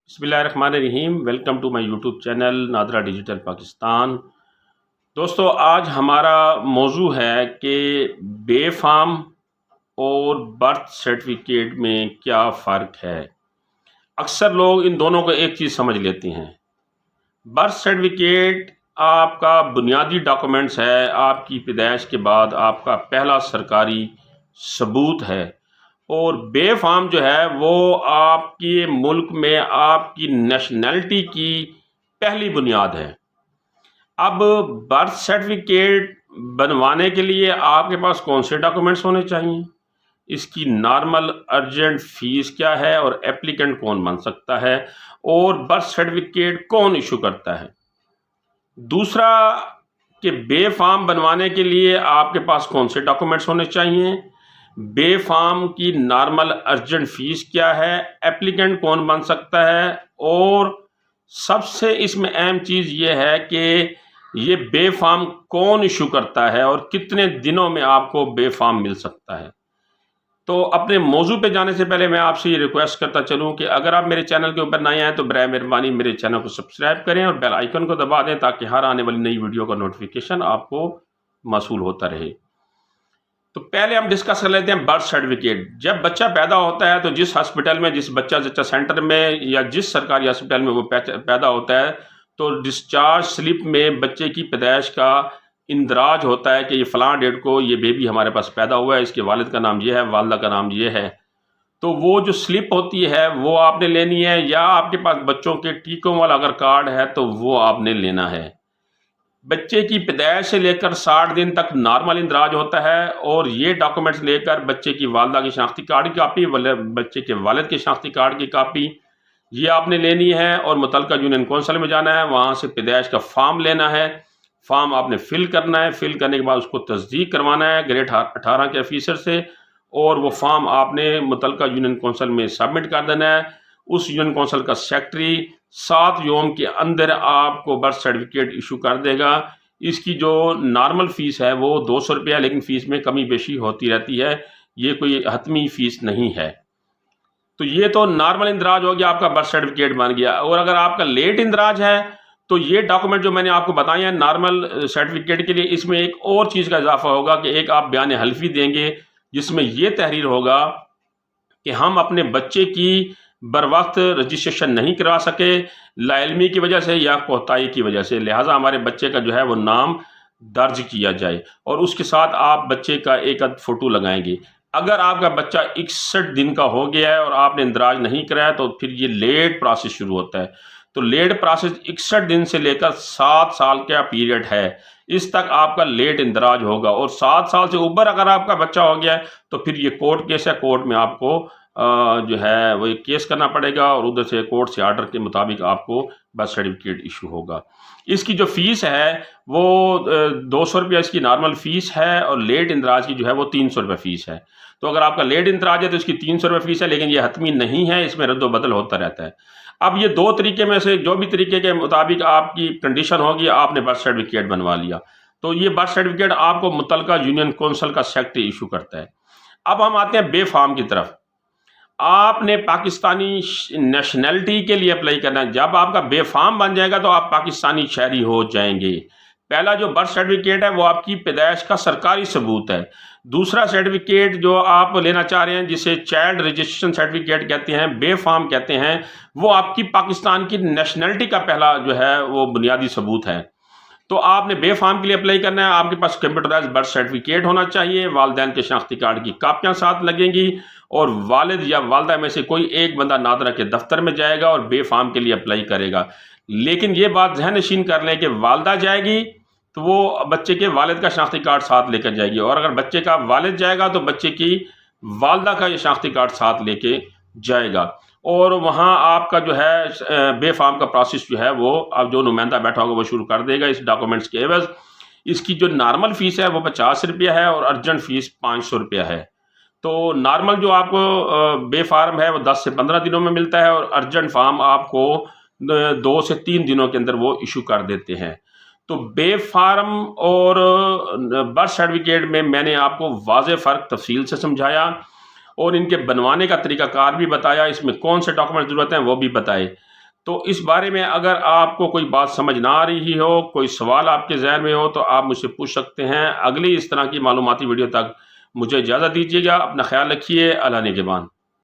بسم اللہ الرحمن الرحیم. Welcome to my YouTube channel NADRA digital Pakistan. دوستو آج ہمارا موضوع ہے کہ بے فام اور برتھ سرٹیفکیٹ میں کیا فرق ہے. اکثر لوگ ان دونوں کو ایک چیز سمجھ لیتے ہیں. برتھ سرٹیفکیٹ آپ کا بنیادی ڈاکومنٹس ہے، آپ کی پیدائش کے بعد آپ کا پہلا سرکاری ثبوت ہے، اور بے فام جو ہے وہ آپ کے ملک میں آپ کی نیشنلٹی کی پہلی بنیاد ہے. اب برتھ سرٹیفکیٹ بنوانے کے لیے آپ کے پاس کون سے ڈاکومنٹس ہونے چاہیے، اس کی نارمل ارجنٹ فیس کیا ہے، اور اپلیکنٹ کون بن سکتا ہے، اور برتھ سرٹیفکیٹ کون ایشو کرتا ہے. دوسرا کہ بے فام بنوانے کے لیے آپ کے پاس کون سے ڈاکومنٹس ہونے چاہیے، بے فام کی نارمل ارجنٹ فیس کیا ہے، اپلیکنٹ کون بن سکتا ہے، اور سب سے اس میں اہم چیز یہ ہے کہ یہ بے فام کون ایشو کرتا ہے اور کتنے دنوں میں آپ کو بے فام مل سکتا ہے. تو اپنے موضوع پہ جانے سے پہلے میں آپ سے یہ ریکویسٹ کرتا چلوں کہ اگر آپ میرے چینل کے اوپر نئے آئیں تو برائے مہربانی میرے چینل کو سبسکرائب کریں اور بیل آئیکن کو دبا دیں تاکہ ہر آنے والی نئی ویڈیو کا نوٹیفیکیشن آپ کو موصول ہوتا رہے. تو پہلے ہم ڈسکس کر لیتے ہیں برتھ سرٹیفکیٹ. جب بچہ پیدا ہوتا ہے تو جس ہاسپٹل میں، جس بچہ زچہ سینٹر میں یا جس سرکاری ہاسپٹل میں وہ پیدا ہوتا ہے تو ڈسچارج سلپ میں بچے کی پیدائش کا اندراج ہوتا ہے کہ یہ فلاں ڈیٹ کو یہ بیبی ہمارے پاس پیدا ہوا ہے، اس کے والد کا نام یہ ہے، والدہ کا نام یہ ہے. تو وہ جو سلپ ہوتی ہے وہ آپ نے لینی ہے، یا آپ کے پاس بچوں کے ٹیکوں والا اگر کارڈ ہے تو وہ آپ نے لینا ہے. بچے کی پیدائش سے لے کر 60 دن تک نارمل اندراج ہوتا ہے، اور یہ ڈاکومنٹس لے کر بچے کی والدہ کی شناختی کارڈ کی کاپی، بچے کے والد کے شناختی کارڈ کی کاپی یہ آپ نے لینی ہے، اور متعلقہ یونین کونسل میں جانا ہے، وہاں سے پیدائش کا فارم لینا ہے. فارم آپ نے فل کرنا ہے، فل کرنے کے بعد اس کو تصدیق کروانا ہے گریڈ 18 کے آفیسر سے، اور وہ فارم آپ نے متعلقہ یونین کونسل میں سبمٹ کر دینا ہے. اس یونین کونسل کا سیکٹری 7 یوم کے اندر آپ کو برتھ سرٹیفکیٹ ایشو کر دے گا. اس کی جو نارمل فیس ہے وہ 200 روپیہ، لیکن فیس میں کمی بیشی ہوتی رہتی ہے، یہ کوئی حتمی فیس نہیں ہے. تو یہ تو نارمل اندراج ہو گیا، آپ کا برتھ سرٹیفکیٹ بن گیا. اور اگر آپ کا لیٹ اندراج ہے تو یہ ڈاکومنٹ جو میں نے آپ کو بتایا ہے نارمل سرٹیفکیٹ کے لیے، اس میں ایک اور چیز کا اضافہ ہوگا کہ ایک آپ بیان حلفی دیں گے جس میں یہ تحریر ہوگا کہ ہم اپنے بچے کی بر وقت رجسٹریشن نہیں کروا سکے لا علمی کی وجہ سے یا کوتاہی کی وجہ سے، لہٰذا ہمارے بچے کا جو ہے وہ نام درج کیا جائے، اور اس کے ساتھ آپ بچے کا ایک فوٹو لگائیں گے. اگر آپ کا بچہ 61 دن کا ہو گیا ہے اور آپ نے اندراج نہیں کرایا تو پھر یہ لیٹ پروسیس شروع ہوتا ہے. تو لیٹ پروسیس 61 دن سے لے کر 7 سال کا پیریڈ ہے، اس تک آپ کا لیٹ اندراج ہوگا. اور 7 سال سے اوپر اگر آپ کا بچہ ہو گیا ہے تو پھر یہ کورٹ کیس ہے، کورٹ میں آپ کو جو ہے وہ ایک کیس کرنا پڑے گا، اور ادھر سے کورٹ سے آرڈر کے مطابق آپ کو برتھ سرٹیفکیٹ ایشو ہوگا. اس کی جو فیس ہے وہ 200 روپیہ اس کی نارمل فیس ہے، اور لیٹ اندراج کی جو ہے وہ 300 روپیہ فیس ہے. تو اگر آپ کا لیٹ اندراج ہے تو اس کی 300 روپیہ فیس ہے، لیکن یہ حتمی نہیں ہے، اس میں رد و بدل ہوتا رہتا ہے. اب یہ 2 طریقے میں سے جو بھی طریقے کے مطابق آپ کی کنڈیشن ہوگی، آپ نے برتھ سرٹیفکیٹ بنوا لیا تو یہ برتھ سرٹیفکیٹ آپ کو متعلقہ یونین کونسل کا سیکٹری ایشو کرتا ہے. اب ہم آتے ہیں بے فام کی طرف. آپ نے پاکستانی نیشنلٹی کے لیے اپلائی کرنا ہے. جب آپ کا بے فام بن جائے گا تو آپ پاکستانی شہری ہو جائیں گے. پہلا جو برتھ سرٹیفکیٹ ہے وہ آپ کی پیدائش کا سرکاری ثبوت ہے. دوسرا سرٹیفکیٹ جو آپ لینا چاہ رہے ہیں جسے چائلڈ رجسٹریشن سرٹیفکیٹ کہتے ہیں، بے فام کہتے ہیں، وہ آپ کی پاکستان کی نیشنلٹی کا پہلا جو ہے وہ بنیادی ثبوت ہے. تو آپ نے بے فام کے لیے اپلائی کرنا ہے. آپ کے پاس کمپیوٹرائز برتھ سرٹیفکیٹ ہونا چاہیے، والدین کے شناختی کارڈ کی کاپیاں ساتھ لگیں گی، اور والد یا والدہ میں سے کوئی ایک بندہ نادرا کے دفتر میں جائے گا اور بے فام کے لیے اپلائی کرے گا. لیکن یہ بات ذہن نشین کر لیں کہ والدہ جائے گی تو وہ بچے کے والد کا شناختی کارڈ ساتھ لے کر جائے گی، اور اگر بچے کا والد جائے گا تو بچے کی والدہ کا یہ شناختی کارڈ ساتھ لے کے جائے گا. اور وہاں آپ کا جو ہے بے فام کا پروسیس جو ہے وہ اب جو نمائندہ بیٹھا ہوگا وہ شروع کر دے گا اس ڈاکومنٹس کے عوض. اس کی جو نارمل فیس ہے وہ 50 روپیہ ہے، اور ارجنٹ فیس 500 روپیہ ہے. تو نارمل جو آپ کو بے فارم ہے وہ 10 سے 15 دنوں میں ملتا ہے، اور ارجنٹ فارم آپ کو 2 سے 3 دنوں کے اندر وہ ایشو کر دیتے ہیں. تو بے فارم اور برتھ سرٹیفکیٹ میں نے آپ کو واضح فرق تفصیل سے سمجھایا، اور ان کے بنوانے کا طریقہ کار بھی بتایا، اس میں کون سے ڈاکومنٹ ضرورت ہیں وہ بھی بتائے. تو اس بارے میں اگر آپ کو کوئی بات سمجھ نہ آ رہی ہو، کوئی سوال آپ کے ذہن میں ہو تو آپ مجھ سے پوچھ سکتے ہیں۔ اگلی اس طرح کی معلوماتی ویڈیو تک مجھے اجازت دیجیے گا۔ اپنا خیال رکھیے۔ اللہ نگہبان۔